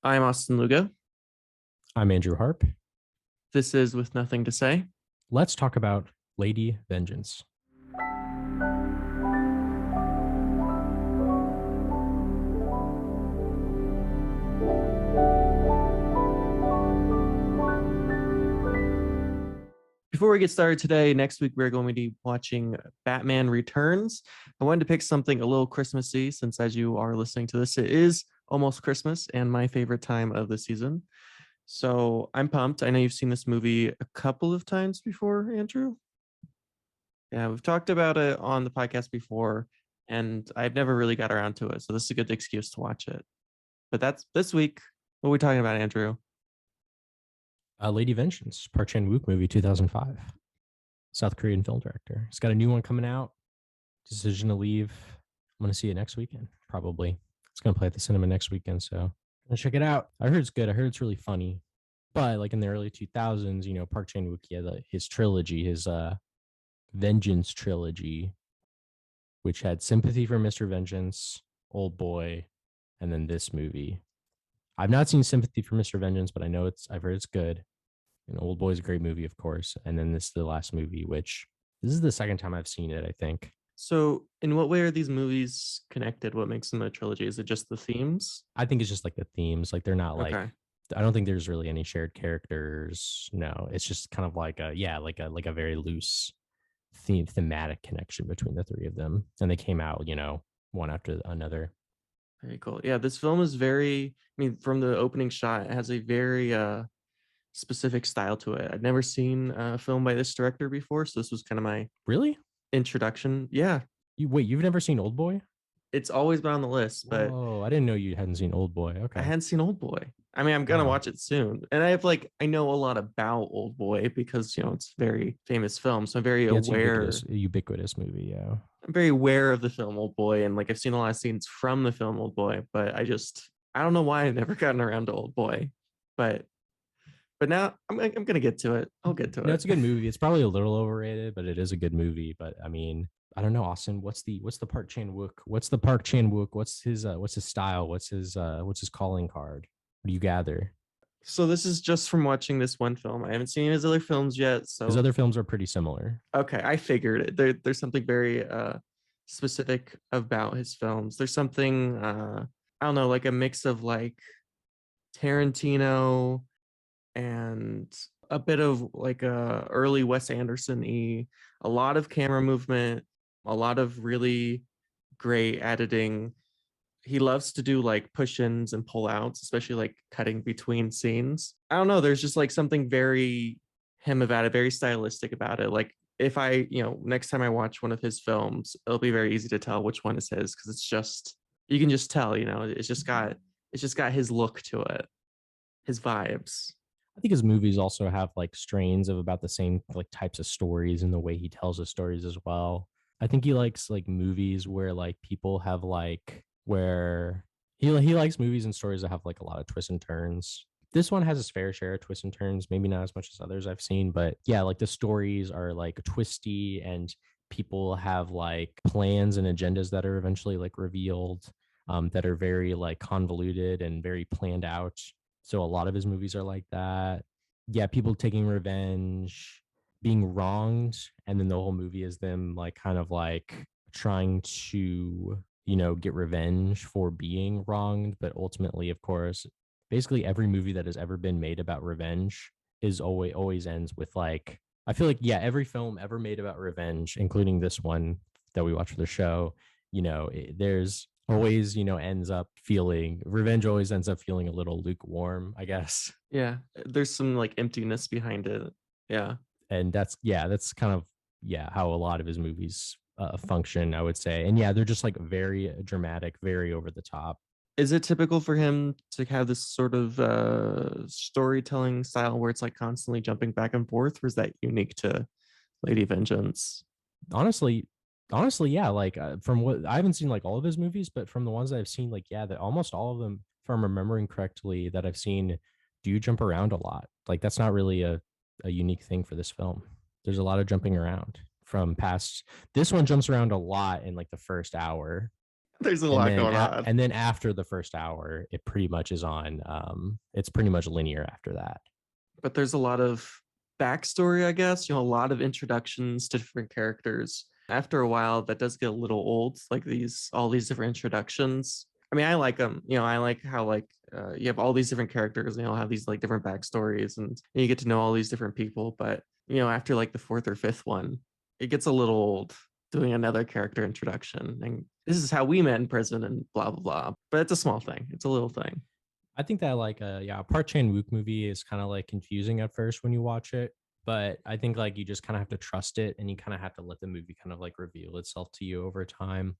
I'm Austin Lugo. I'm Andrew Harp. This is With Nothing to Say. Let's talk about Lady Vengeance. Before we get started today, next week we're going to be watching Batman Returns. I wanted to pick something a little Christmassy since, as you are listening to this, it is almost Christmas and my favorite time of the season. So I'm pumped. I know you've seen this movie a couple of times before, Andrew. Yeah, we've talked about it on the podcast before, and I've never really got around to it. So this is a good excuse to watch it. But that's this week. What are we talking about, Andrew? Lady Vengeance, Park Chan-wook movie, 2005. South Korean film director. He's got a new one coming out. Decision to Leave. I'm going to see it next weekend, probably. It's going to play at the cinema next weekend, so I'm going to check it out. I heard it's good. I heard it's really funny. But like in the early 2000s, Park Chan-wook, his trilogy, his Vengeance trilogy, which had Sympathy for Mr. Vengeance, Old Boy, and then this movie. I've not seen Sympathy for Mr. Vengeance, but I've heard it's good. And Old Boy is a great movie, of course. And then this is the last movie, which this is the second time I've seen it, I think. So, in what way are these movies connected? What makes them a trilogy? Is it just the themes? I think it's just like the themes. Like they're not like Okay. I don't think there's really any shared characters. No, it's just kind of like a very loose thematic connection between the three of them. And they came out, one after another. Very cool. Yeah, this film is from the opening shot, it has a very specific style to it. I'd never seen a film by this director before, so this was kind of my Really? introduction. Yeah, You've never seen Old Boy? it's always been on the list, but Whoa, I didn't know you hadn't seen Old Boy. I Okay. hadn't seen Old Boy. I'm gonna Wow. watch it soon, and I know a lot about Old Boy because it's a very famous film, so I'm very Yeah, it's aware. ubiquitous movie. Yeah. I'm very aware of the film Old Boy, and I've seen a lot of scenes from the film Old Boy, but I don't know why I've never gotten around to Old Boy, but now I'm gonna get to it. I'll get to No, it. it's a good movie. It's probably a little overrated, but it is a good movie. But I don't know, Austin. What's the Park Chan Wook? What's the Park Chan Wook? What's his style? What's his calling card? What do you gather? So this is just from watching this one film. I haven't seen his other films yet. His So other films are pretty similar. okay, I figured it. There's something very specific about his films. There's something I don't know, like a mix of like Tarantino and a bit of like a early Wes Anderson y, a lot of camera movement, a lot of really great editing. He loves to do like push-ins and pull-outs, especially like cutting between scenes. I don't know, there's just like something very him about it, very stylistic about it. Like if next time I watch one of his films, it'll be very easy to tell which one is his because it's just you can just tell, it's just got his look to it, his vibes. I think his movies also have like strains of about the same like types of stories and the way he tells his stories as well. I think he likes like movies where like people have like where he likes movies and stories that have like a lot of twists and turns. This one has its fair share of twists and turns, maybe not as much as others I've seen, but yeah, like the stories are like twisty and people have like plans and agendas that are eventually like revealed, that are very like convoluted and very planned out. So a lot of his movies are like that. Yeah, people taking revenge, being wronged, and then the whole movie is them like kind of like trying to, get revenge for being wronged. But ultimately, of course, basically every movie that has ever been made about revenge is always ends with like I feel like yeah, every film ever made about revenge, including this one that we watch for the show, there's always ends up feeling revenge always ends up feeling a little lukewarm, I guess. Yeah, there's some like emptiness behind it. Yeah. And that's kind of how a lot of his movies function, I would say. And yeah, they're just like very dramatic, very over the top. Is it typical for him to have this sort of storytelling style where it's like constantly jumping back and forth, or is that unique to Lady Vengeance? honestly honestly, yeah, like from what I haven't seen like all of his movies, but from the ones that I've seen, like yeah, that almost all of them, if I'm remembering correctly, that I've seen do jump around a lot. Like that's not really a unique thing for this film. There's a lot of jumping around from past. This one jumps around a lot in like the first hour. There's a And lot then going on. and then after the first hour, it pretty much is on. It's pretty much linear after that. But there's a lot of backstory, I guess, a lot of introductions to different characters. After a while, that does get a little old, like all these different introductions. I mean, I like them. I like how you have all these different characters, and have these like different backstories, and you get to know all these different people. But after like the fourth or fifth one, it gets a little old doing another character introduction, and this is how we met in prison, and blah blah blah. But it's a small thing. It's a little thing. I think that a Park Chan Wook movie is kind of like confusing at first when you watch it, but I think like you just kind of have to trust it and you kind of have to let the movie kind of like reveal itself to you over time.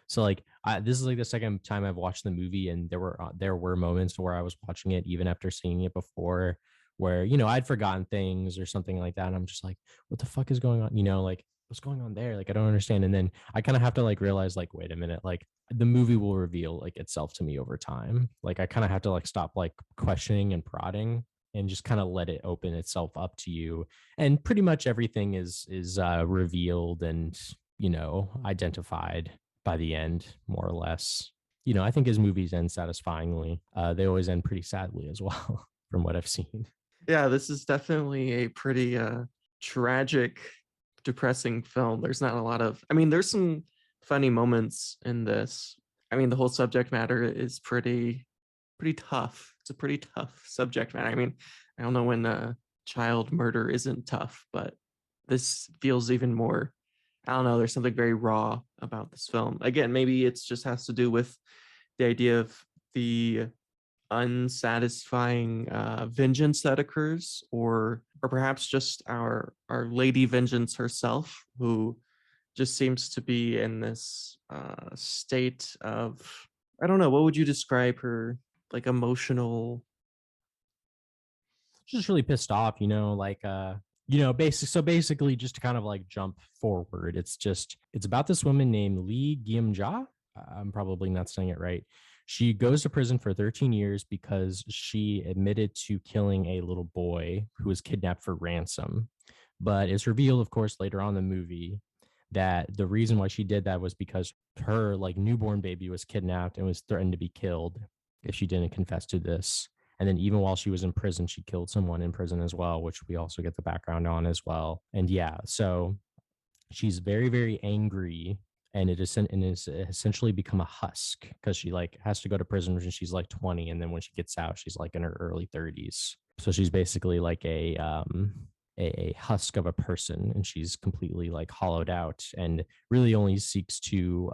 So like this is like the second time I've watched the movie, and there were moments where I was watching it even after seeing it before, where I'd forgotten things or something like that, and I'm just like, what the fuck is going on? Like what's going on there? Like I don't understand. And then I kind of have to like realize like, wait a minute, like the movie will reveal like itself to me over time. Like I kind of have to like stop like questioning and prodding and just kind of let it open itself up to you. And pretty much everything is revealed and identified by the end, more or less. I think his movies end satisfyingly. They always end pretty sadly as well, from what I've seen. Yeah, this is definitely a pretty tragic, depressing film. There's not a lot of, I mean, there's some funny moments in this. I mean, the whole subject matter is pretty tough. It's a pretty tough subject matter. I mean, I don't know when child murder isn't tough, but this feels even more. I don't know. There's something very raw about this film. Again, maybe it just has to do with the idea of the unsatisfying vengeance that occurs, or perhaps just our lady vengeance herself, who just seems to be in this state of, I don't know, what would you describe her like emotional? Just really pissed off, basically just to kind of like jump forward. It's about this woman named Lee Giam Ja. I'm probably not saying it right. She goes to prison for 13 years because she admitted to killing a little boy who was kidnapped for ransom. But it's revealed, of course, later on in the movie that the reason why she did that was because her like newborn baby was kidnapped and was threatened to be killed if she didn't confess to this. And then even while she was in prison, she killed someone in prison as well, which we also get the background on as well. And yeah, so she's very, very angry, and it is essentially become a husk because she like has to go to prison when she's like 20, and then when she gets out, she's like in her early 30s. So she's basically like a husk of a person, and she's completely like hollowed out, and really only seeks to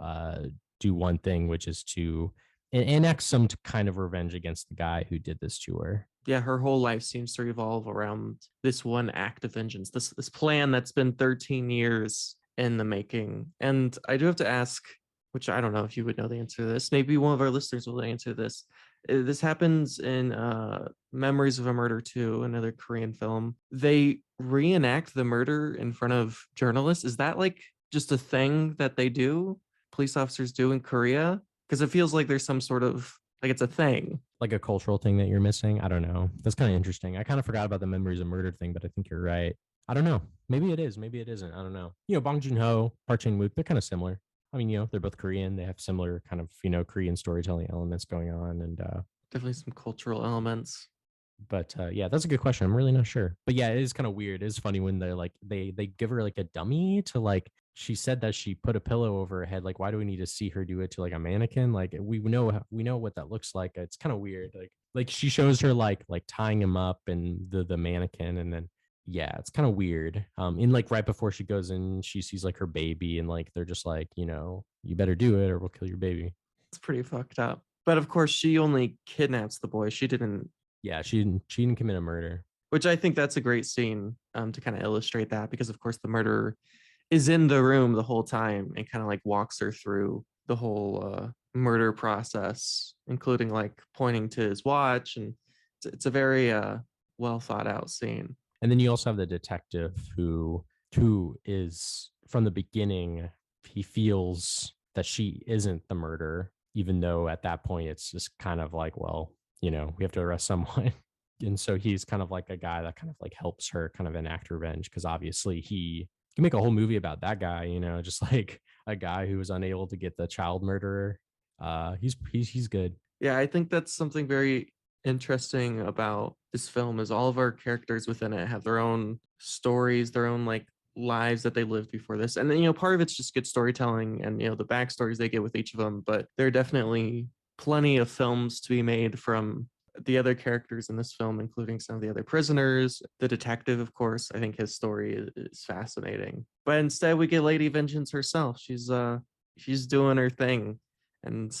do one thing, which is to enact some kind of revenge against the guy who did this to her. Yeah, her whole life seems to revolve around this one act of vengeance, this plan that's been 13 years in the making. And I do have to ask, which I don't know if you would know the answer to this, maybe one of our listeners will answer this. This happens in Memories of a Murder 2, another Korean film. They reenact the murder in front of journalists. Is that like just a thing that they do, police officers do in Korea? Because it feels like there's some sort of, like, it's a thing. Like a cultural thing that you're missing. I don't know. That's kind of interesting. I kind of forgot about the memories of murder thing, but I think you're right. I don't know. Maybe it is. Maybe it isn't. I don't know. Bong Joon Ho, Park Chan Wook, they're kind of similar. I mean, they're both Korean. They have similar kind of Korean storytelling elements going on, and Definitely some cultural elements. but yeah, that's a good question. I'm really not sure, but yeah, it is kind of weird. It is funny when they're like they give her like a dummy to like. She said that she put a pillow over her head. Like, why do we need to see her do it to like a mannequin? Like, we know what that looks like. It's kind of weird. Like she shows her like tying him up and the mannequin, and then yeah, it's kind of weird. In like right before she goes in, she sees like her baby, and like they're just like, you better do it or we'll kill your baby. It's pretty fucked up. But of course, she only kidnaps the boy. She didn't, Yeah, she didn't commit a murder. which I think that's a great scene to kind of illustrate that, because of course the murderer is in the room the whole time and kind of like walks her through the whole murder process, including like pointing to his watch, and it's a very well thought out scene. And then you also have the detective who is from the beginning, he feels that she isn't the murderer, even though at that point it's just kind of like, well, we have to arrest someone. And so he's kind of like a guy that kind of like helps her kind of enact revenge, because obviously he can make a whole movie about that guy, just like a guy who was unable to get the child murderer. He's good. Yeah, I think that's something very interesting about this film is all of our characters within it have their own stories, their own like lives that they lived before this. And then, part of it's just good storytelling and the backstories they get with each of them, but there are definitely plenty of films to be made from the other characters in this film, including some of the other prisoners. The detective, of course, I think his story is fascinating. But instead we get Lady Vengeance herself. She's doing her thing. And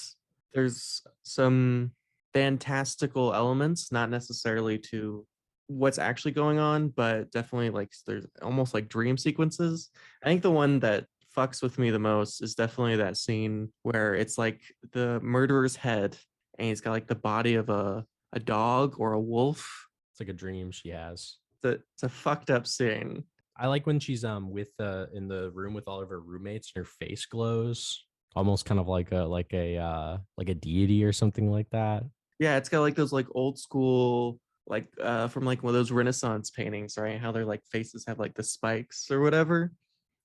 there's some fantastical elements, not necessarily to what's actually going on, but definitely like there's almost like dream sequences. I think the one that fucks with me the most is definitely that scene where it's like the murderer's head and he's got like the body of a dog or a wolf. It's like a dream she has. It's a fucked up scene. I like when she's with in the room with all of her roommates and her face glows, almost kind of like a deity or something like that. Yeah, it's got like those like old school like from like one of those Renaissance paintings, right? How their like faces have like the spikes or whatever.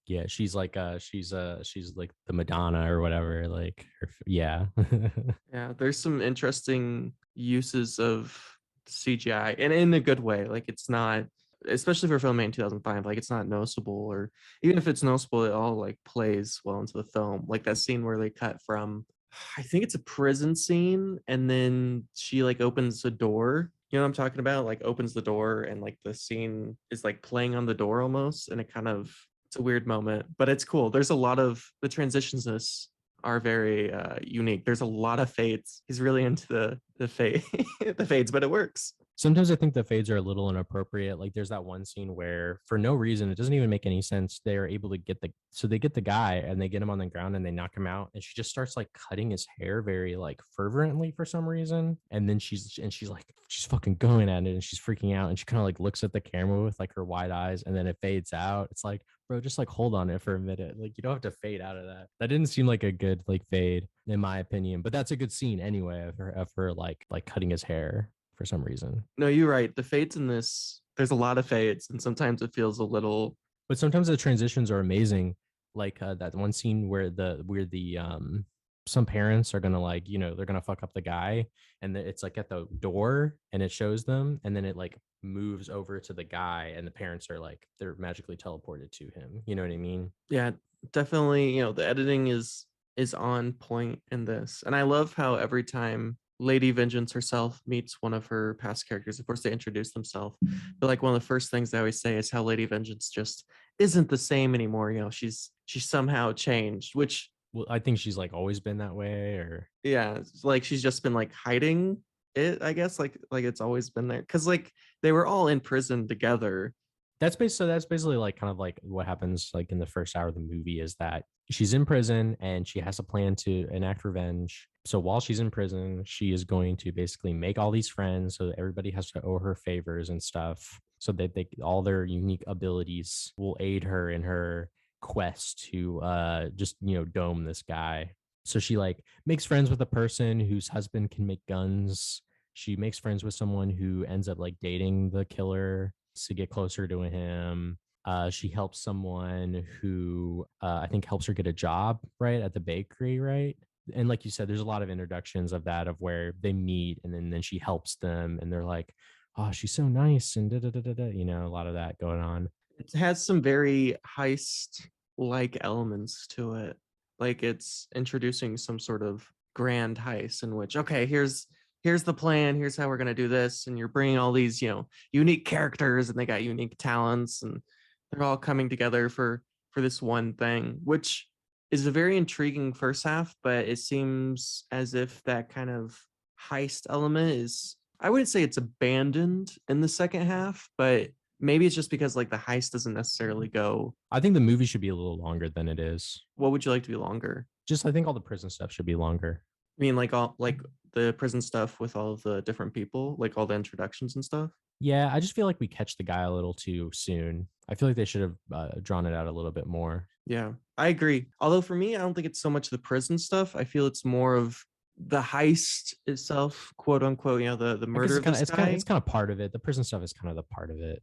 Yeah, she's like the Madonna or whatever. Like yeah. Yeah, there's some interesting uses of CGI and in a good way. Like it's not, especially for a film made in 2005, like it's not noticeable, or even if it's noticeable, it all like plays well into the film. Like that scene where they cut from, I think it's a prison scene, and then she like opens a door. You know what I'm talking about? Like opens the door and like the scene is like playing on the door almost, and it kind of it's a weird moment, but it's cool. There's a lot of the transitions in this are very unique. There's a lot of fades. He's really into the fade the fades, but it works. Sometimes I think the fades are a little inappropriate. Like there's that one scene where for no reason, it doesn't even make any sense. They're able to they get the guy and they get him on the ground and they knock him out. And she just starts like cutting his hair very like fervently for some reason. And then she's like, she's fucking going at it and she's freaking out. And she kind of like looks at the camera with like her wide eyes and then it fades out. It's like, bro, just like hold on it for a minute. Like you don't have to fade out of that. That didn't seem like a good like fade in my opinion, but that's a good scene anyway of her like cutting his hair for some reason. No, you're right. The fades in this, there's a lot of fades, and sometimes it feels a little. But sometimes the transitions are amazing. Like that one scene where the some parents are gonna like they're gonna fuck up the guy and it's like at the door and it shows them and then it like moves over to the guy and the parents are like they're magically teleported to him. You know what I mean? Yeah, definitely. The editing is on point in this, and I love how every time Lady Vengeance herself meets one of her past characters, of course they introduce themselves, but like one of the first things they always say is how Lady Vengeance just isn't the same anymore. She's somehow changed, which Well, I think she's like always been that way, or yeah, it's like she's just been like hiding it, I guess, like it's always been there because like they were all in prison together. that's basically like kind of like what happens like in the first hour of the movie is that she's in prison and she has a plan to enact revenge. So while she's in prison, she is going to basically make all these friends so that everybody has to owe her favors and stuff so that they all their unique abilities will aid her in her quest to just dome this guy. So she like makes friends with a person whose husband can make guns. She makes friends with someone who ends up like dating the killer to get closer to him. She helps someone who I think helps her get a job right at the bakery, right? And like you said, there's a lot of introductions of that of where they meet and then she helps them and they're like, oh, she's so nice and da da da da da. A lot of that going on. It has some very heist like elements to it. Like it's introducing some sort of grand heist in which, okay, here's the plan, here's how we're going to do this, and you're bringing all these unique characters and they got unique talents and they're all coming together for this one thing, which is a very intriguing first half, but it seems as if that kind of heist element is, I wouldn't say it's abandoned in the second half, but maybe it's just because like the heist doesn't necessarily go. I think the movie should be a little longer than it is. What would you like to be longer? Just I think all the prison stuff should be longer. I mean, like all like the prison stuff with all of the different people, like all the introductions and stuff. Yeah, I just feel like we catch the guy a little too soon. I feel like they should have drawn it out a little bit more. Yeah, I agree. Although for me, I don't think it's so much the prison stuff. I feel it's more of the heist itself, quote unquote. The I guess murder of this guy. it's kind of part of it. The prison stuff is kind of the part of it,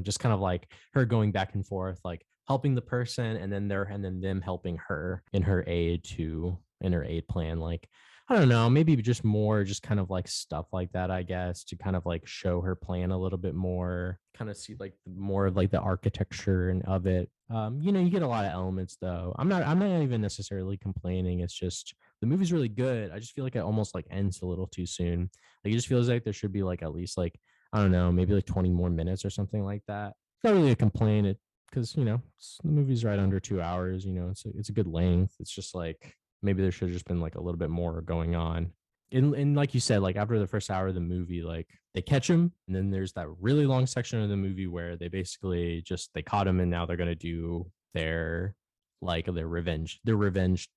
just kind of like her going back and forth, like helping the person, and then them helping her in her aid to in her aid plan. Like, I don't know, maybe just more, just kind of like stuff like that, I guess, to kind of like show her plan a little bit more, kind of see like more of like the architecture and of it. You get a lot of elements though. I'm not even necessarily complaining. It's just the movie's really good. I just feel like it almost like ends a little too soon. Like it just feels like there should be like at least like, I don't know, maybe like 20 more minutes or something like that. It's not really a complaint. Because the movie's right under 2 hours. It's a good length. It's just like maybe there should have just been like a little bit more going on. And like you said, like after the first hour of the movie, like they catch him, and then there's that really long section of the movie where they basically just they caught him, and now they're gonna do their revenge. Their revenge.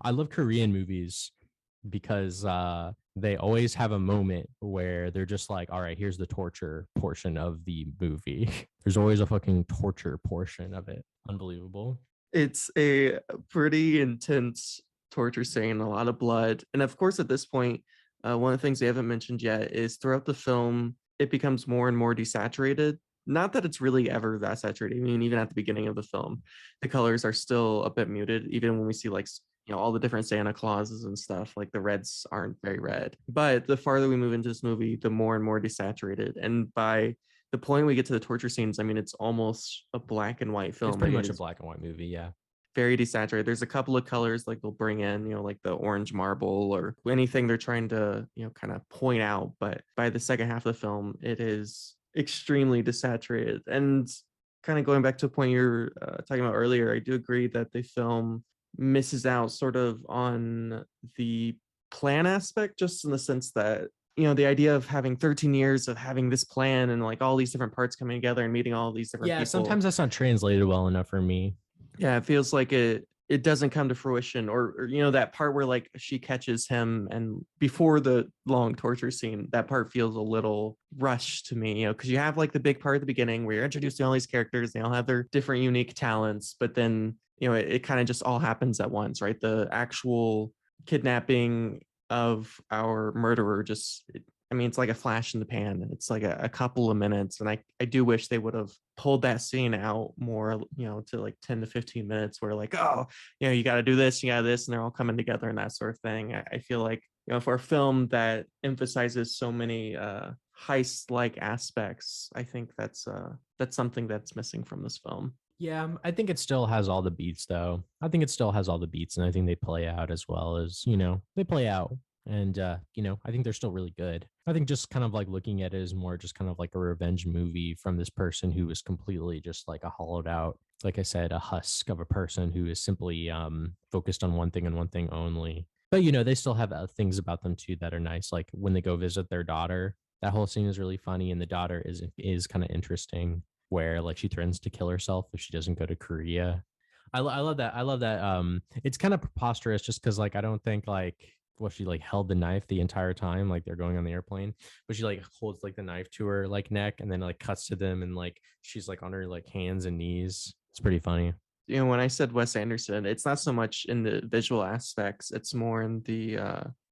I love Korean movies because they always have a moment where they're just like, all right, here's the torture portion of the movie. There's always a fucking torture portion of it. Unbelievable. It's a pretty intense torture scene, a lot of blood. And of course, at this point, one of the things they haven't mentioned yet is throughout the film, it becomes more and more desaturated. Not that it's really ever that saturated. I mean, even at the beginning of the film, the colors are still a bit muted, even when we see like all the different Santa Clauses and stuff. Like the reds aren't very red. But the farther we move into this movie, the more and more desaturated. And by the point we get to the torture scenes, I mean, it's almost a black and white It's film. pretty It much a is black and white movie. Yeah. very desaturated. There's a couple of colors like they'll bring in, like the orange marble or anything they're trying to, kind of point out. But by the second half of the film, it is extremely desaturated. And kind of going back to a point you're talking about earlier, I do agree that the film misses out sort of on the plan aspect, just in the sense that the idea of having 13 years of having this plan and like all these different parts coming together and meeting all these different Yeah. people. Sometimes that's not translated well enough for me. Yeah, it feels like it doesn't come to fruition, or that part where like she catches him and before the long torture scene, that part feels a little rushed to me, because you have like the big part at the beginning where you're introducing all these characters, they all have their different unique talents, but then it kind of just all happens at once, right? The actual kidnapping of our murderer just I mean, it's like a flash in the pan. It's like a couple of minutes. And I do wish they would have pulled that scene out more, to like 10 to 15 minutes where like, oh, you got to do this, you got this, and they're all coming together and that sort of thing. I feel like, for a film that emphasizes so many heist-like aspects, I think that's something that's missing from this film. Yeah, I think it still has all the beats though. I think it still has all the beats, and I think they play out as well as, they play out. And I think they're still really good. I think just kind of like looking at it as more just kind of like a revenge movie from this person who is completely just like a hollowed out, like I said, a husk of a person who is simply focused on one thing and one thing only. But they still have things about them too that are nice. Like when they go visit their daughter, that whole scene is really funny, and the daughter is kind of interesting, where like she threatens to kill herself if she doesn't go to Korea. I love that. I love that. It's kind of preposterous just because like I don't think like she like held the knife the entire time like they're going on the airplane, but she like holds like the knife to her like neck and then like cuts to them and like she's like on her like hands and knees. It's pretty funny. When I said Wes Anderson, it's not so much in the visual aspects, it's more in the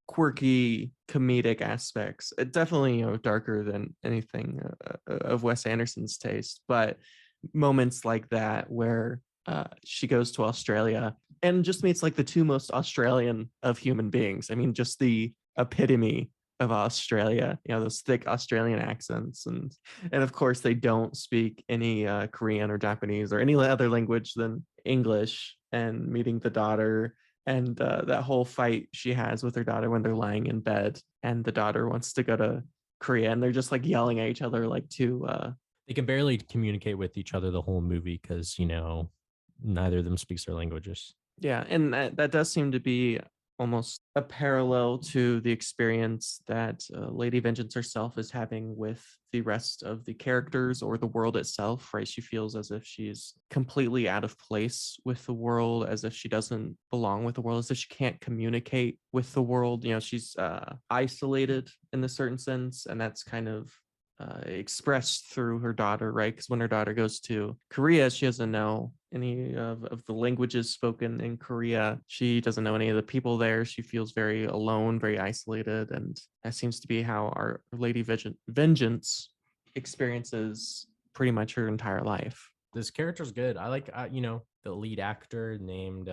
quirky comedic aspects. It definitely, darker than anything of Wes Anderson's taste, but moments like that where she goes to Australia and just meets like the two most Australian of human beings. I mean, just the epitome of Australia, those thick Australian accents. And of course they don't speak any Korean or Japanese or any other language than English. And meeting the daughter and that whole fight she has with her daughter when they're lying in bed and the daughter wants to go to Korea and they're just like yelling at each other like two They can barely communicate with each other the whole movie because neither of them speaks their languages. yeah, and that does seem to be almost a parallel to the experience that Lady Vengeance herself is having with the rest of the characters or the world itself, right? She feels as if she's completely out of place with the world, as if she doesn't belong with the world, as if she can't communicate with the world. She's isolated in a certain sense, and that's kind of expressed through her daughter, right? Because when her daughter goes to Korea, she doesn't know any of the languages spoken in Korea. She doesn't know any of the people there. She feels very alone, very isolated. And that seems to be how our Lady Vengeance experiences pretty much her entire life. This character's good. I like the lead actor named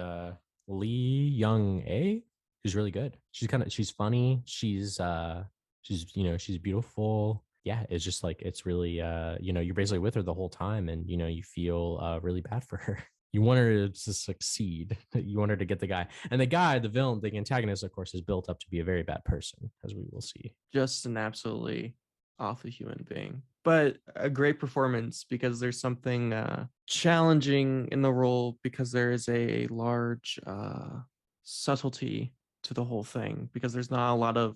Lee Young A. She's really good. She's funny. She's beautiful. Yeah, it's just like it's really you're basically with her the whole time, and you feel really bad for her. You want her to succeed. You want her to get the guy. And the guy, the villain, the antagonist, of course, is built up to be a very bad person, as we will see. Just an absolutely awful human being, but a great performance because there's something challenging in the role because there is a large subtlety to the whole thing because there's not a lot of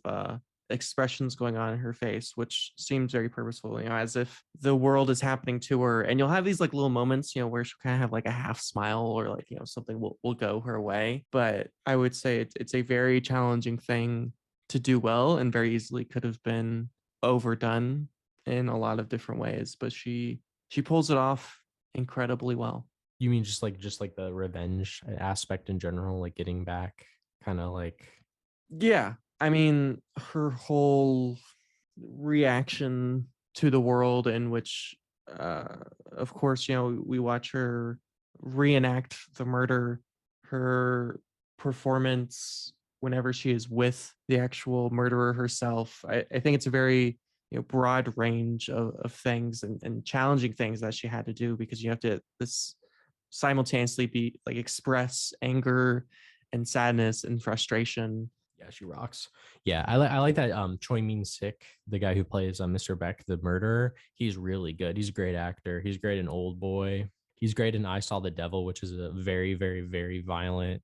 expressions going on in her face, which seems very purposeful, as if the world is happening to her. And you'll have these like little moments, where she'll kind of have like a half smile or like, something will go her way. But I would say it's a very challenging thing to do well and very easily could have been overdone in a lot of different ways. But she pulls it off incredibly well. You mean just like the revenge aspect in general, like getting back, kind of like Yeah. I mean, her whole reaction to the world in which of course, we watch her reenact the murder, her performance whenever she is with the actual murderer herself. I think it's a very broad range of things and challenging things that she had to do because you have to this simultaneously be like express anger and sadness and frustration. yeah, she rocks. Yeah, I like that. Choi Min Sik, the guy who plays Mr. Beck, the murderer, he's really good. He's a great actor. He's great in Old Boy. He's great in I Saw the Devil, which is a very, very, very violent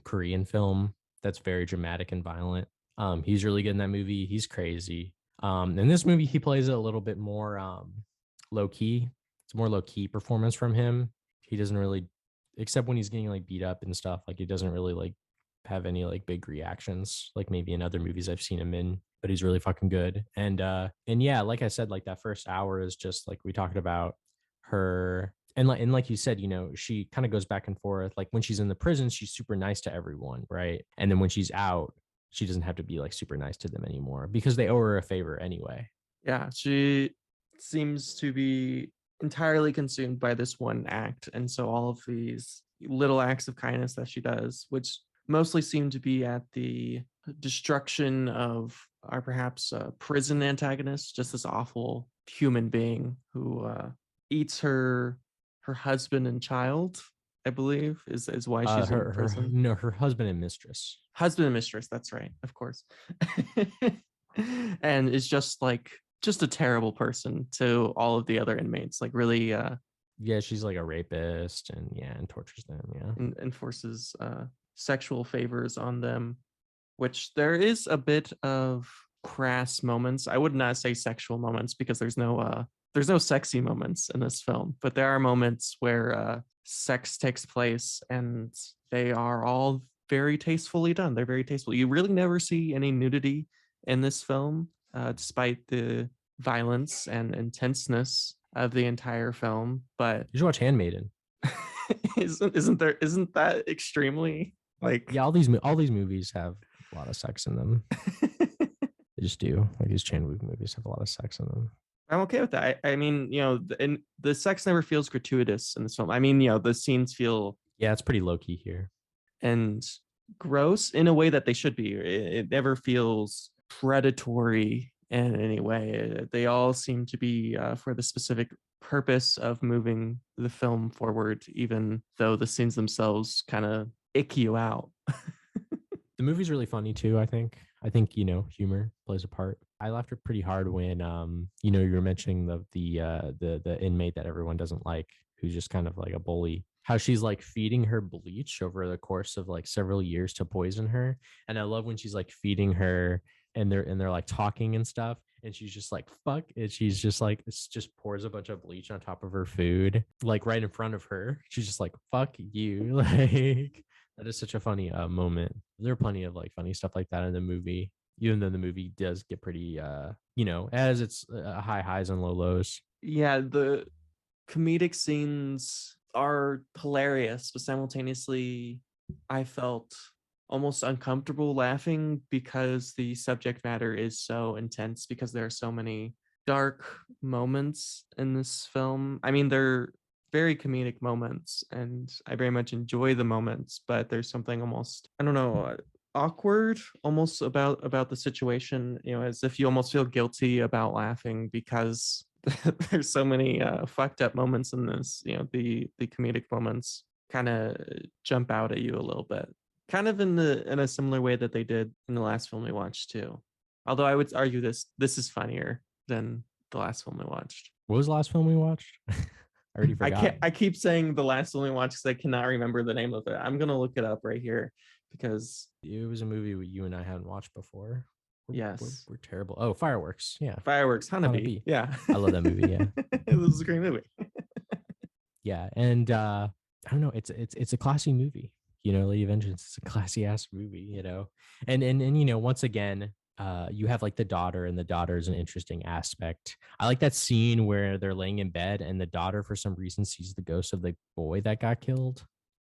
Korean film that's very dramatic and violent. He's really good in that movie. He's crazy. In this movie, he plays it a little bit more low key. It's a more low key performance from him. He doesn't really, except when he's getting like beat up and stuff, like he doesn't really like have any like big reactions like maybe in other movies I've seen him in, but he's really fucking good. And yeah, like I said, like that first hour is just like we talked about her, and like you said, she kind of goes back and forth. Like when she's in the prison, she's super nice to everyone, right? And then when she's out, she doesn't have to be like super nice to them anymore because they owe her a favor anyway. Yeah, she seems to be entirely consumed by this one act. And so all of these little acts of kindness that she does, which mostly seem to be at the destruction of our perhaps prison antagonist, just this awful human being who eats her husband and child, I believe, is why she's in Her prison. no, her husband and mistress. Husband and mistress, that's right, of course. And is just a terrible person to all of the other inmates, like really Yeah, she's like a rapist and yeah, and tortures them. Yeah. enforces sexual favors on them, which there is a bit of crass moments. I would not say sexual moments because there's no sexy moments in this film, but there are moments where sex takes place and they are all very tastefully done. They're very tasteful. You really never see any nudity in this film, despite the violence and intenseness of the entire film. But You should watch Handmaiden. isn't that extremely like Yeah, all these movies have a lot of sex in them. They just do. Like these Chan Wook movies have a lot of sex in them. I'm okay with that. I mean, and the sex never feels gratuitous in this film. I mean, the scenes feel Yeah, it's pretty low key here. and gross in a way that they should be. It never feels predatory in any way. They all seem to be for the specific purpose of moving the film forward, even though the scenes themselves kind of ick you out. The movie's really funny too, I think. I think, humor plays a part. I laughed pretty hard when you were mentioning the inmate that everyone doesn't like, who's just kind of like a bully. How she's like feeding her bleach over the course of like several years to poison her. And I love when she's like feeding her and they're like talking and stuff. And she's just like, fuck. And she's just like, it's just pours a bunch of bleach on top of her food, like right in front of her. She's just like, fuck you. Like, that is such a funny moment. There are plenty of like funny stuff like that in the movie, even though the movie does get pretty, as its high highs and low lows. Yeah, the comedic scenes are hilarious, but simultaneously, I felt almost uncomfortable laughing because the subject matter is so intense, because there are so many dark moments in this film. I mean, they're very comedic moments, and I very much enjoy the moments, but there's something almost, I don't know, awkward almost about the situation, as if you almost feel guilty about laughing because there's so many fucked up moments in this. The comedic moments kind of jump out at you a little bit, kind of in a similar way that they did in the last film we watched too. Although I would argue this is funnier than the last film we watched. What was the last film we watched? I already I forgot. can't. I keep saying the last one we watched because I cannot remember the name of it. I'm gonna look it up right here because It was a movie you and I hadn't watched before. yes, We're terrible. Oh, Fireworks. Yeah. Fireworks, Hanabi. Hanabi. Yeah, I love that movie. Yeah. it was a great movie. Yeah. And I don't know, it's a classy movie. Lady Vengeance is a classy ass movie, And once again, you have like the daughter, and the daughter is an interesting aspect. I like that scene where they're laying in bed and the daughter for some reason sees the ghost of the boy that got killed.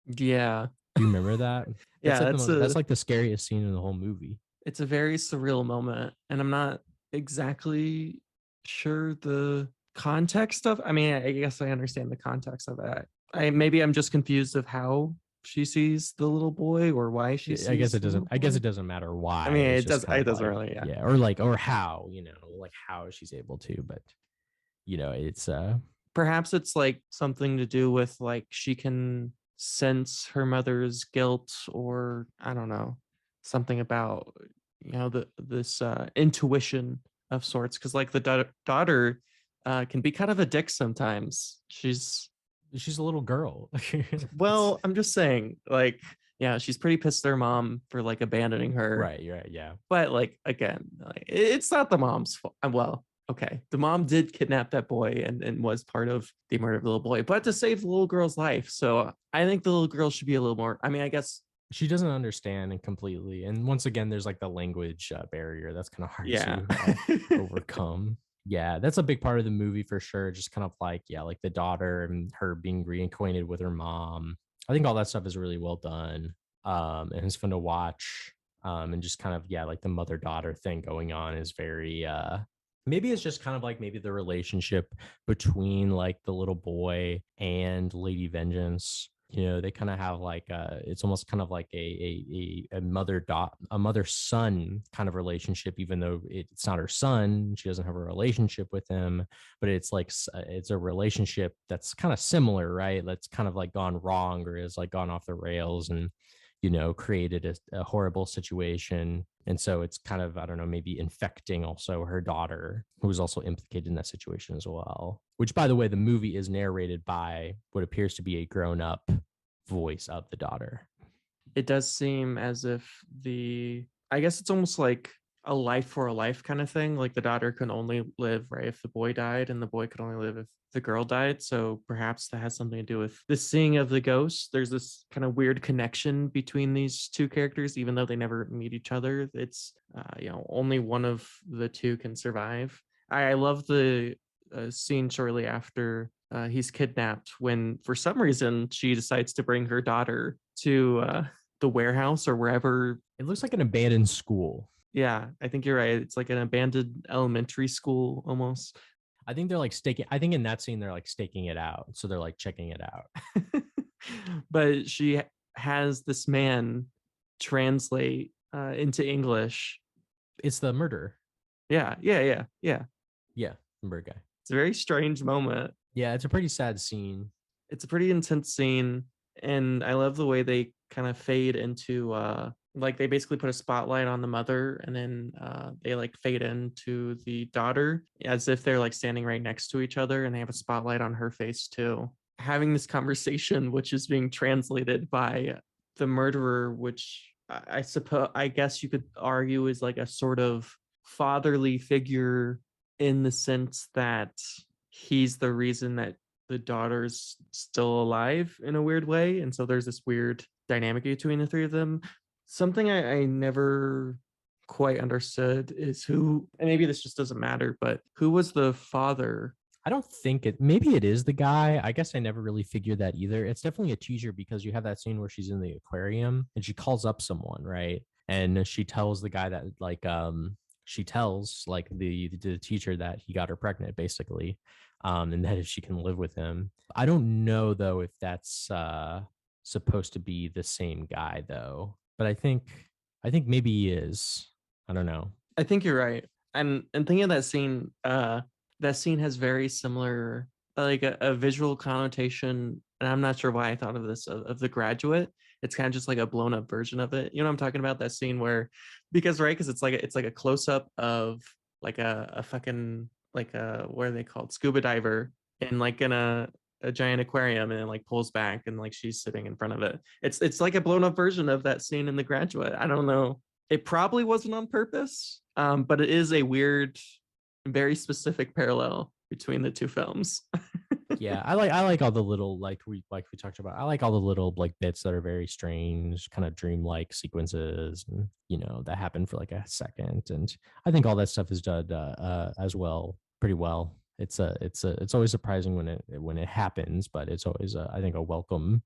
Yeah, Do you remember that? That's yeah. like That's that's a like the scariest scene in the whole movie. it's a very surreal moment, and I'm not exactly sure the context of. I mean, I guess I understand the context of it. I'm just confused of how she sees the little boy or why she I guess sees it the little doesn't. I guess boy. it doesn't matter I why. mean, It's it just does. kind It of doesn't like, really. Yeah. yeah, or how, like how she's able to. But it's Perhaps it's like something to do with like she can sense her mother's guilt, or I don't know, something about this intuition of sorts, because like the daughter can be kind of a dick sometimes. she's a little girl. Well, I'm just saying, like, yeah, she's pretty pissed at her mom for like abandoning her. Right. You're right. Yeah. But like again, like, it's not the mom's fault. Well, okay, the mom did kidnap that boy and was part of the murder of the little boy, but to save the little girl's life. So I think the little girl should be a little more. I mean, I guess She doesn't understand and completely. And once again, there's like the language barrier that's kind of hard yeah. to overcome. Yeah, that's a big part of the movie for sure. Just kind of like, yeah, like the daughter and her being reacquainted with her mom. I think all that stuff is really well done. And it's fun to watch. And just kind of, yeah, like the mother daughter thing going on is very, maybe it's just kind of like maybe the relationship between like the little boy and Lady Vengeance. They kind of have like it's almost kind of like a mother son kind of relationship, even though it's not her son. She doesn't have a relationship with him, but it's like it's a relationship that's kind of similar, right? That's kind of like gone wrong or is like gone off the rails, and created a horrible situation. And so it's kind of, I don't know, maybe infecting also her daughter, who was also implicated in that situation as well. Which, by the way, the movie is narrated by what appears to be a grown up voice of the daughter. It does seem as if I guess it's almost like a life for a life kind of thing. Like the daughter can only live, right, if the boy died, and the boy could only live if the girl died. So perhaps that has something to do with the seeing of the ghost. There's this kind of weird connection between these two characters, even though they never meet each other. It's only one of the two can survive. I love the scene shortly after he's kidnapped, when for some reason she decides to bring her daughter to the warehouse or wherever. It looks like an abandoned school. Yeah, I think you're right. It's like an abandoned elementary school almost. I think they're like staking. I think in that scene they're like staking it out, so they're like checking it out. But she has this man translate into English. It's the murderer. Yeah, yeah, yeah, yeah. Yeah, murder guy. It's a very strange moment. Yeah, it's a pretty sad scene. It's a pretty intense scene, and I love the way they kind of fade into like they basically put a spotlight on the mother, and then they like fade into the daughter as if they're like standing right next to each other, and they have a spotlight on her face too, having this conversation which is being translated by the murderer, which I suppose, I guess you could argue, is like a sort of fatherly figure, in the sense that he's the reason that the daughter's still alive in a weird way. And so there's this weird dynamic between the three of them. Something I never quite understood is who, and maybe this just doesn't matter, but who was the father? I don't think maybe it is the guy. I guess I never really figured that either. It's definitely a teaser because you have that scene where she's in the aquarium and she calls up someone, right? And she tells the guy that like, she tells like the teacher that he got her pregnant basically, and that if she can live with him. I don't know though if that's supposed to be the same guy though, but I think I think maybe he is. I don't know. I think you're right. And thinking of that scene has very similar like a visual connotation. And I'm not sure why I thought of this of The Graduate. It's kind of just like a blown up version of it. You know what I'm talking about? That scene where because it's like a close up of like a fucking like a what are they called? Scuba diver in like in a giant aquarium and then like pulls back and like she's sitting in front of it. It's like a blown up version of that scene in The Graduate. I don't know, it probably wasn't on purpose, but it is a weird, very specific parallel between the two films. Yeah, I like all the little like we talked about. I like all the little like bits that are very strange, kind of dreamlike sequences, and that happen for like a second. And I think all that stuff is done as well, pretty well. It's always surprising when it happens, but it's always I think a welcome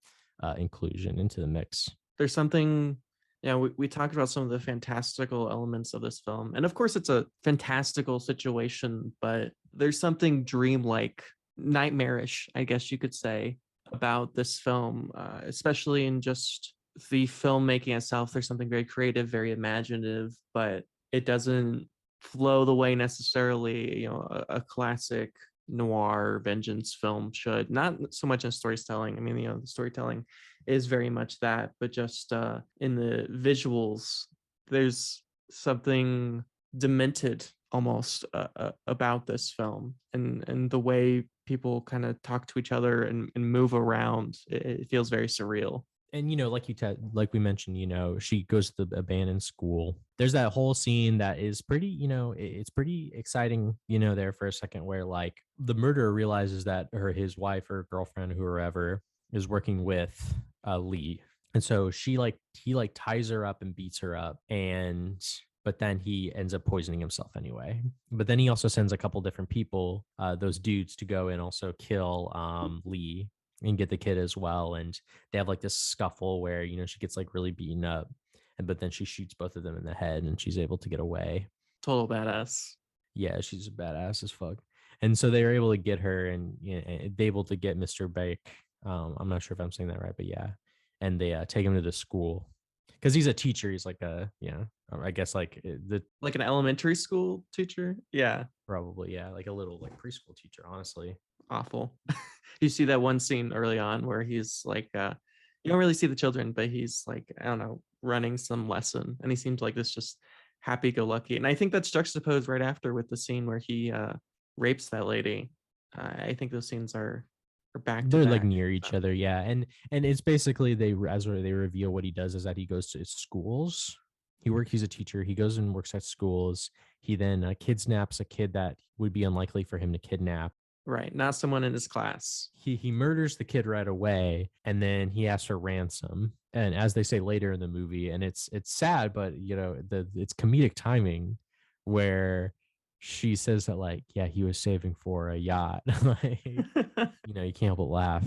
inclusion into the mix. There's something, yeah, we talked about some of the fantastical elements of this film. And of course, it's a fantastical situation, but there's something dreamlike, nightmarish, I guess you could say, about this film, especially in just the filmmaking itself. There's something very creative, very imaginative, but it doesn't flow the way necessarily, a classic noir vengeance film should. Not so much in storytelling. I mean, the storytelling is very much that, but just in the visuals, there's something demented almost about this film, and the way people kind of talk to each other and move around. It feels very surreal. And like we mentioned, she goes to the abandoned school. There's that whole scene that is pretty, it's pretty exciting, there for a second, where like the murderer realizes that his wife or girlfriend, whoever, is working with Lee. And so he ties her up and beats her up, but then he ends up poisoning himself anyway. But then he also sends a couple different people, those dudes, to go and also kill Lee and get the kid as well. And they have like this scuffle where she gets like really beaten up, but then she shoots both of them in the head and she's able to get away. Total badass. Yeah, she's a badass as fuck. And so they were able to get her, and they able to get Mr. Bake. I'm not sure if I'm saying that right, but yeah. And they take him to the school because he's a teacher. He's like I guess like like an elementary school teacher. Yeah, probably, yeah, like a little like preschool teacher, honestly. Awful. You see that one scene early on where he's like you don't really see the children, but he's like, I don't know, running some lesson, and he seems like this just happy-go-lucky. And I think that's juxtaposed right after with the scene where he rapes that lady. I think those scenes are back to They're like back. near each other, yeah. And it's basically they reveal what he does is that he goes to schools. He's a teacher. He goes and works at schools. He then kidnaps a kid that would be unlikely for him to kidnap. Right, not someone in his class. He murders the kid right away, and then he asks for ransom. And as they say later in the movie, and it's sad, but it's comedic timing, where she says that like, yeah, he was saving for a yacht. Like, you can't help but laugh.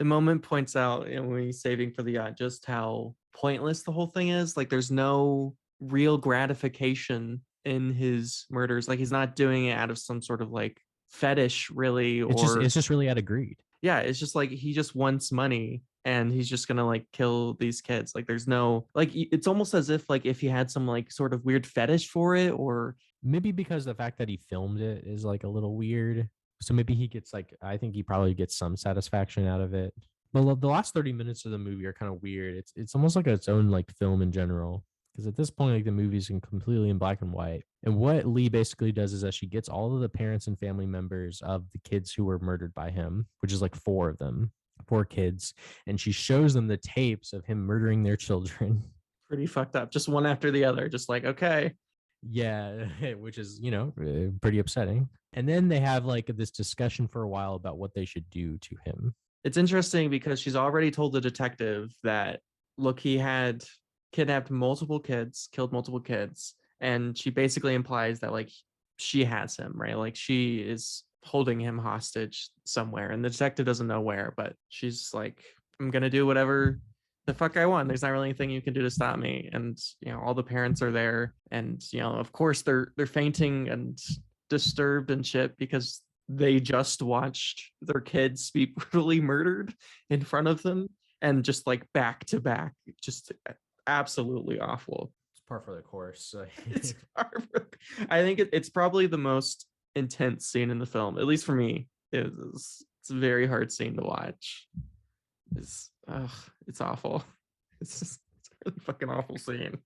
The moment points out, when he's saving for the yacht, just how pointless the whole thing is. Like, there's no real gratification in his murders. Like, he's not doing it out of some sort of like fetish, really, or it's just really out of greed. Yeah, it's just like he just wants money and he's just gonna like kill these kids. Like, there's no like, it's almost as if like if he had some like sort of weird fetish for it, or maybe because the fact that he filmed it is like a little weird. So maybe he gets like, I think he probably gets some satisfaction out of it. But the last 30 minutes of the movie are kind of weird. It's almost like its own like film in general, because at this point, like, the movie's completely in black and white. And what Lee basically does is that she gets all of the parents and family members of the kids who were murdered by him, which is like 4 of them, 4 kids, and she shows them the tapes of him murdering their children. Pretty fucked up, just one after the other, just like, okay. Yeah, which is, pretty upsetting. And then they have like this discussion for a while about what they should do to him. It's interesting because she's already told the detective that, look, he had kidnapped multiple kids, killed multiple kids, and she basically implies that like she has him, right? Like, she is holding him hostage somewhere, and the detective doesn't know where, but she's like, I'm gonna do whatever the fuck I want. There's not really anything you can do to stop me. And all the parents are there, and of course they're fainting and disturbed and shit because they just watched their kids be brutally murdered in front of them, and just like back to back, just absolutely awful. Par for the course. It's I think it's probably the most intense scene in the film, at least for me. It's a very hard scene to watch. It's awful. It's a really fucking awful scene.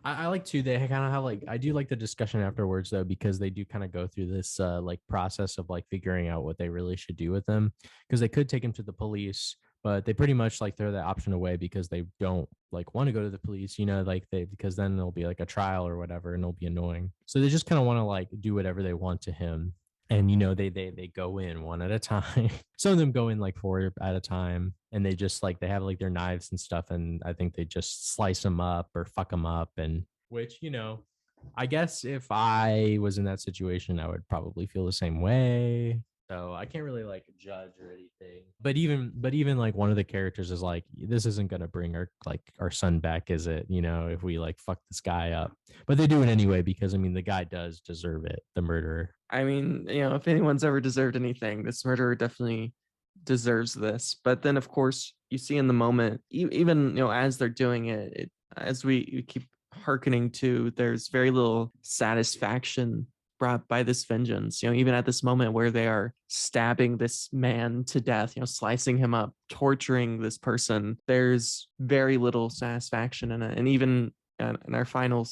I like too. They kind of have like I do like the discussion afterwards though, because they do kind of go through this like process of like figuring out what they really should do with them, because they could take him to the police, but they pretty much like throw that option away because they don't like want to go to the police, you know, like they because then there'll be like a trial or whatever and it'll be annoying. So they just kind of want to like do whatever they want to him. And you know they go in one at a time. Some of them go in like four at a time, and they just like they have like their knives and stuff, and I think they just slice them up or fuck them up. And which, you know, I guess if I was in that situation, I would probably feel the same way. So I can't really like judge or anything. But even like one of the characters is like, this isn't gonna bring our son back, is it? You know, if we like fuck this guy up. But they do it anyway because I mean the guy does deserve it, the murderer. I mean, if anyone's ever deserved anything, this murderer definitely deserves this. But then, of course, you see in the moment, even as they're doing it, as we keep hearkening to, there's very little satisfaction brought by this vengeance. Even at this moment where they are stabbing this man to death, slicing him up, torturing this person, there's very little satisfaction in it. And even in our final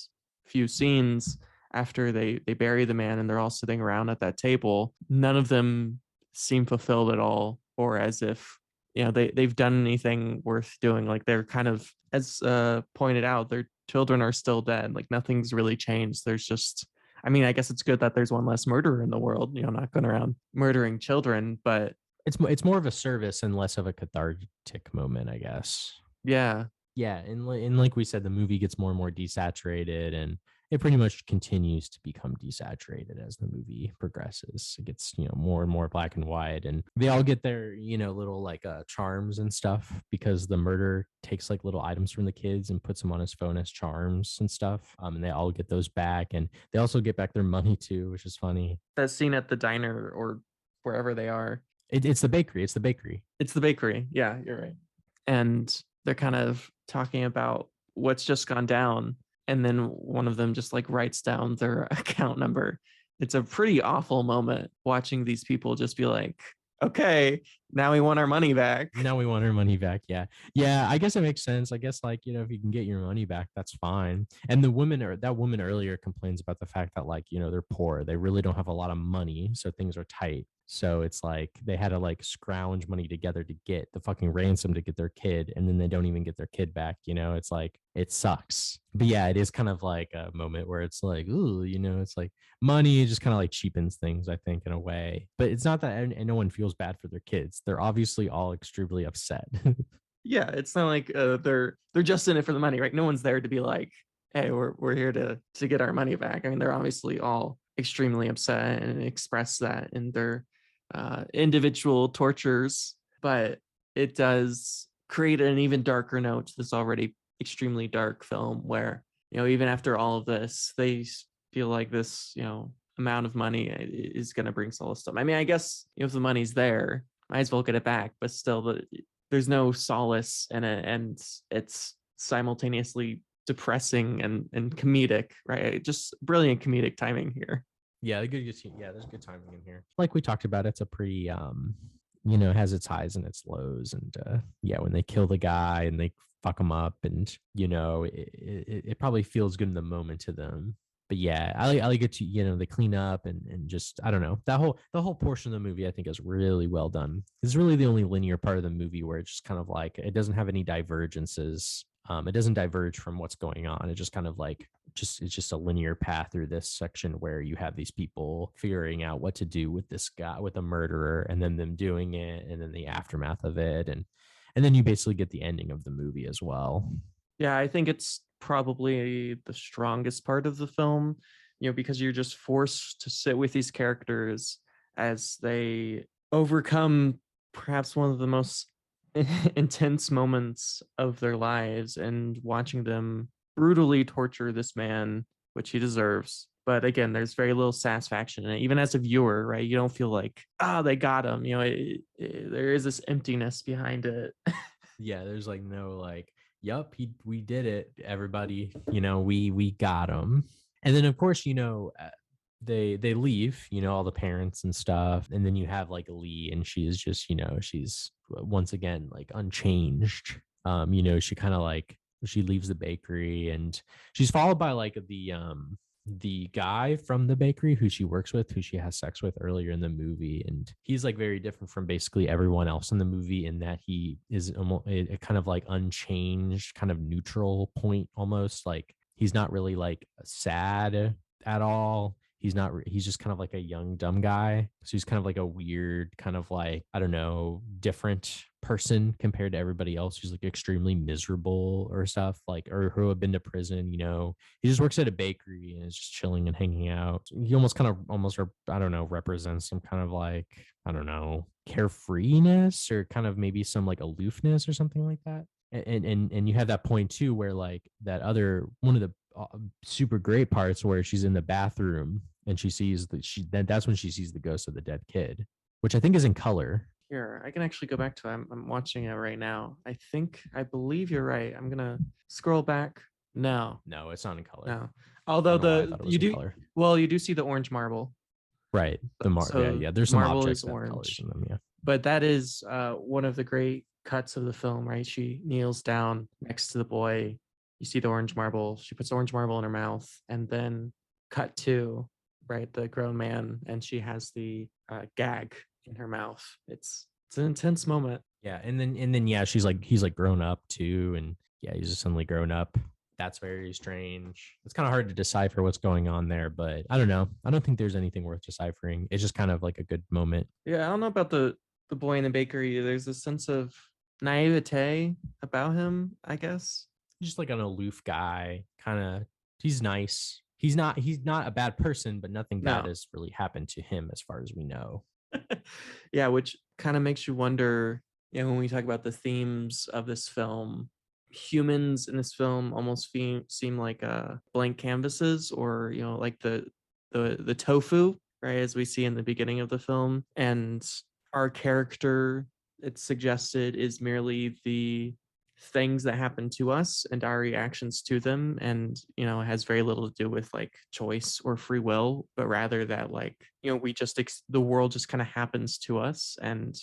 few scenes, after they bury the man and they're all sitting around at that table, none of them seem fulfilled at all, or as if they've done anything worth doing. Like they're kind of, as pointed out, their children are still dead. Like nothing's really changed. There's just, I mean, I guess it's good that there's one less murderer in the world, not going around murdering children, but It's more of a service and less of a cathartic moment, I guess. yeah. Yeah, and like we said, the movie gets more and more desaturated, and it pretty much continues to become desaturated as the movie progresses. It gets more and more black and white, and they all get their little like charms and stuff, because the murderer takes like little items from the kids and puts them on his phone as charms and stuff. And they all get those back, and they also get back their money too, which is funny. That scene at the diner or wherever they are. It's the bakery. It's the bakery. It's the bakery. Yeah, you're right. And they're kind of talking about what's just gone down. And then one of them just like writes down their account number. It's a pretty awful moment watching these people just be like, okay, now we want our money back. Now we want our money back. Yeah. Yeah. I guess it makes sense. I guess like, if you can get your money back, that's fine. And that woman earlier complains about the fact that like, they're poor. They really don't have a lot of money. So things are tight. So it's like they had to like scrounge money together to get the fucking ransom to get their kid. And then they don't even get their kid back. It's like, it sucks. But yeah, it is kind of like a moment where it's like, ooh, it's like money just kind of like cheapens things, I think, in a way. But it's not that, and no one feels bad for their kids. They're obviously all extremely upset. Yeah, it's not like they're just in it for the money, right? No one's there to be like, hey, we're here to get our money back. I mean, they're obviously all extremely upset and express that in their individual tortures, but it does create an even darker note to this already extremely dark film, where even after all of this, they feel like this amount of money is going to bring solace to them. I mean, I guess if the money's there, might as well get it back, but still, there's no solace in it, and it's simultaneously depressing and comedic, right? Just brilliant comedic timing here. Yeah, there's good timing in here. Like we talked about, it's a pretty has its highs and its lows. And yeah, when they kill the guy and they fuck him up, and it probably feels good in the moment to them. But yeah, I like it to, they clean up and just, I don't know, the whole portion of the movie I think is really well done. It's really the only linear part of the movie where it's just kind of like it doesn't have any divergences. It doesn't diverge from what's going on. It just kind of like it's just a linear path through this section where you have these people figuring out what to do with this guy, with a murderer, and then them doing it, and then the aftermath of it, and then you basically get the ending of the movie as well. Yeah, I think it's probably the strongest part of the film, because you're just forced to sit with these characters as they overcome perhaps one of the most intense moments of their lives, and watching them brutally torture this man, which he deserves. But again, there's very little satisfaction in it. Even as a viewer, right? You don't feel like, they got him. There is this emptiness behind it. Yeah, there's like no like Yup, we did it, everybody. We got him. And then of course, they leave, all the parents and stuff, and then you have like Lee, and she is just, she's once again like unchanged. She kind of like she leaves the bakery, and she's followed by like the guy from the bakery who she works with, who she has sex with earlier in the movie. And he's like very different from basically everyone else in the movie in that he is almost a kind of like unchanged, kind of neutral point almost. Like he's not really like sad at all. He's just kind of like a young dumb guy. So he's kind of like a weird, kind of like, I don't know, different person compared to everybody else who's like extremely miserable or stuff, like, or who have been to prison. He just works at a bakery and is just chilling and hanging out. He almost kind of almost, I don't know, represents some kind of like, I don't know, carefreeness or kind of maybe some like aloofness or something like that. And you have that point too where like that other one of the super great parts where she's in the bathroom and she sees that's when she sees the ghost of the dead kid, which I think is in color. Here, I can actually go back to it. I'm watching it right now. I believe you're right. I'm gonna scroll back. No, No, it's not in color. no. I Although don't know why I thought it was in color. you do see the orange marble. Right. Yeah, So yeah. There's some marble objects is that have colors orange, in them. Yeah. but that is one of the great cuts of the film, right? She kneels down next to the boy. You see the orange marble. She puts orange marble in her mouth, and then cut to, right, the grown man, and she has the gag in her mouth. It's an intense moment. Yeah. And then yeah, he's like grown up too. And yeah, he's just suddenly grown up. That's very strange. It's kind of hard to decipher what's going on there, but I don't know. I don't think there's anything worth deciphering. It's just kind of like a good moment. Yeah, I don't know about the boy in the bakery. There's a sense of naivete about him, I guess. He's just like an aloof guy, kind of. He's nice. He's not a bad person, but nothing bad No. has really happened to him as far as we know. Yeah, which kind of makes you wonder, when we talk about the themes of this film, humans in this film almost seem like blank canvases, or like the tofu, right, as we see in the beginning of the film. And our character, it's suggested, is merely the things that happen to us and our reactions to them, and it has very little to do with like choice or free will, but rather that, like, we just the world just kind of happens to us, and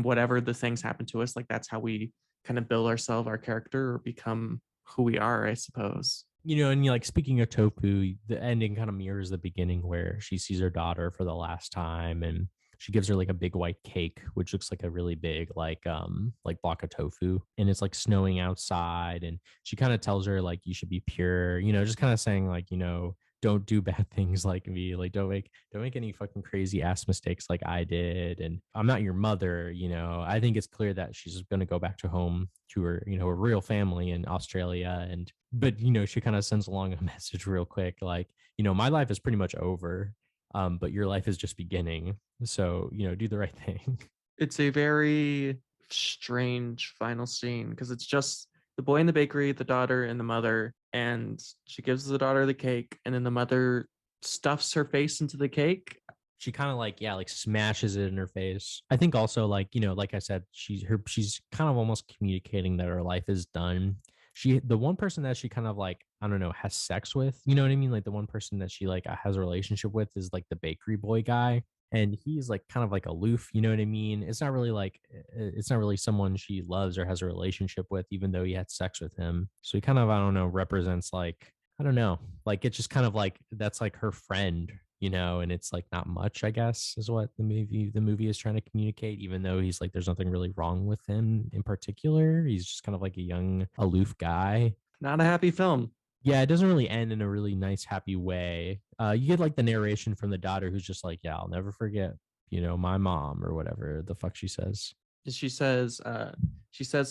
whatever the things happen to us, like that's how we kind of build ourselves, our character, or become who we are, I suppose. And you like speaking of tofu, the ending kind of mirrors the beginning where she sees her daughter for the last time and she gives her like a big white cake, which looks like a really big like block of tofu. And it's like snowing outside. And she kind of tells her like you should be pure, just kind of saying like, don't do bad things like me. Like don't make any fucking crazy ass mistakes like I did. And I'm not your mother. I think it's clear that she's gonna go back to home to her, her real family in Australia. And but she kind of sends along a message real quick, like, my life is pretty much over. But your life is just beginning. So, do the right thing. It's a very strange final scene because it's just the boy in the bakery, the daughter, and the mother. And she gives the daughter the cake, and then the mother stuffs her face into the cake. She kind of like, yeah, like smashes it in her face. I think also like, like I said, she's kind of almost communicating that her life is done. The one person that she kind of like, I don't know, has sex with, you know what I mean? Like the one person that she like has a relationship with is like the bakery boy guy. And he's like kind of like aloof, you know what I mean? It's not really someone she loves or has a relationship with, even though he had sex with him. So he kind of, I don't know, represents like, I don't know, like it's just kind of like that's like her friend, and it's like not much, I guess, is what the movie is trying to communicate, even though he's like there's nothing really wrong with him in particular. He's just kind of like a young aloof guy. Not a happy film. Yeah, it doesn't really end in a really nice, happy way. You get like the narration from the daughter who's just like, yeah, I'll never forget, my mom or whatever the fuck she says. She says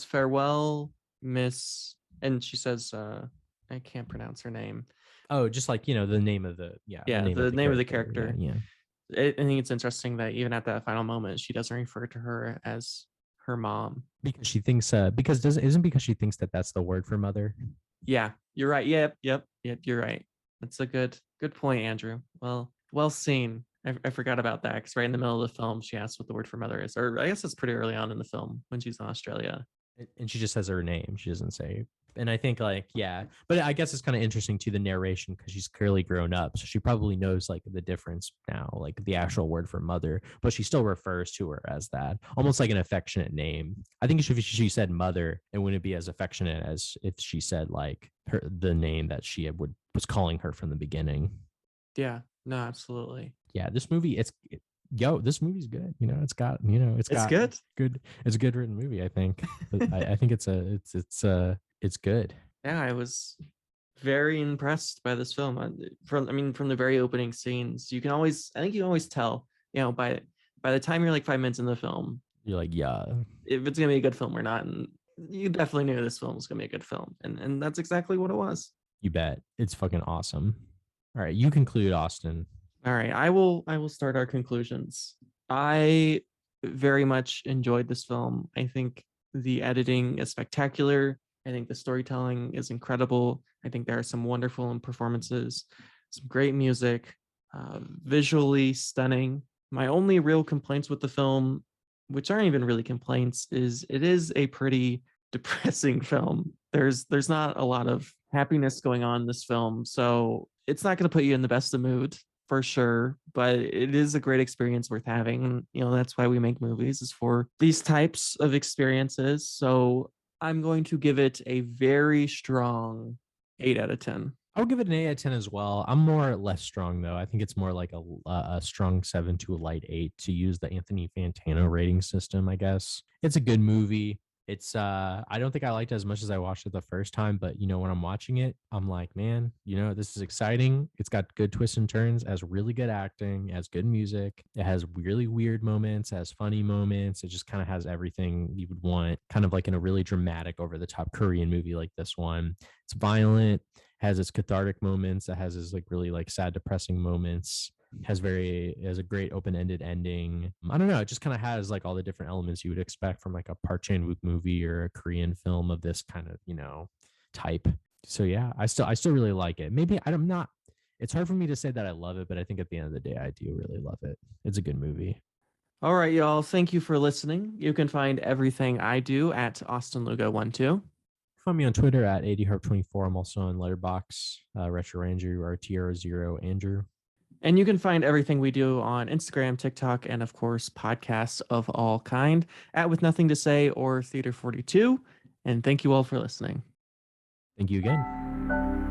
farewell, Miss, and she says, I can't pronounce her name. Oh, just like, the name of the, yeah, Yeah, the name of the character. Yeah. I think it's interesting that even at that final moment, she doesn't refer to her as her mom. Because she thinks, because she thinks that that's the word for mother. Yeah, you're right. Yep. You're right. That's a good point, Andrew. Well seen. I forgot about that because right in the middle of the film, she asks what the word for mother is, or I guess it's pretty early on in the film when she's in Australia. And she just says her name. She doesn't say And I think like, yeah, but I guess it's kind of interesting to the narration because she's clearly grown up. So she probably knows like the difference now, like the actual word for mother, but she still refers to her as that, almost like an affectionate name. I think if she said mother, it wouldn't be as affectionate as if she said like the name that she was calling her from the beginning. Yeah, no, absolutely. Yeah, this movie, this movie's good. It's It's got good. good. It's a good written movie. I think. I think it's good. Yeah, I was very impressed by this film. From the very opening scenes, I think you can always tell, by the time you're like 5 minutes in the film, You're like, yeah, if it's gonna be a good film or not. And you definitely knew this film was gonna be a good film, and that's exactly what it was. you bet. It's fucking awesome. All right, you conclude, Austin. All right, I will start our conclusions. I very much enjoyed this film. I think the editing is spectacular. I think the storytelling is incredible. I think there are some wonderful performances, some great music, visually stunning. My only real complaints with the film, which aren't even really complaints, is it is a pretty depressing film. There's not a lot of happiness going on in this film, so it's not going to put you in the best of mood for sure, but it is a great experience worth having. That's why we make movies, is for these types of experiences. So I'm going to give it a very strong 8 out of 10. I'll give it an 8 out of 10 as well. I'm more or less strong though. I think it's more like a strong 7 to a light 8 to use the Anthony Fantano rating system. I guess it's a good movie. It's I don't think I liked it as much as I watched it the first time, but when I'm watching it, I'm like, man, this is exciting. It's got good twists and turns, has really good acting, has good music, it has really weird moments, has funny moments. It just kind of has everything you would want, kind of like in a really dramatic, over the top Korean movie like this one. It's violent, has its cathartic moments, it has its like really like sad, depressing moments, has a great open-ended ending. I don't know, it just kind of has like all the different elements you would expect from like a Park Chan-wook movie or a Korean film of this kind of type. So yeah, I still really like it. Maybe I'm not, it's hard for me to say that I love it, but I think at the end of the day I do really love it. It's a good movie. All right, y'all. Thank you for listening. You can find everything I do at Austin Lugo 12. Find me on Twitter at ADHarp24. I'm also on Letterboxd, Retro Andrew, RTR0 Andrew. And you can find everything we do on Instagram, TikTok, and of course, podcasts of all kind at With Nothing to Say or Theater 42. And thank you all for listening. Thank you again.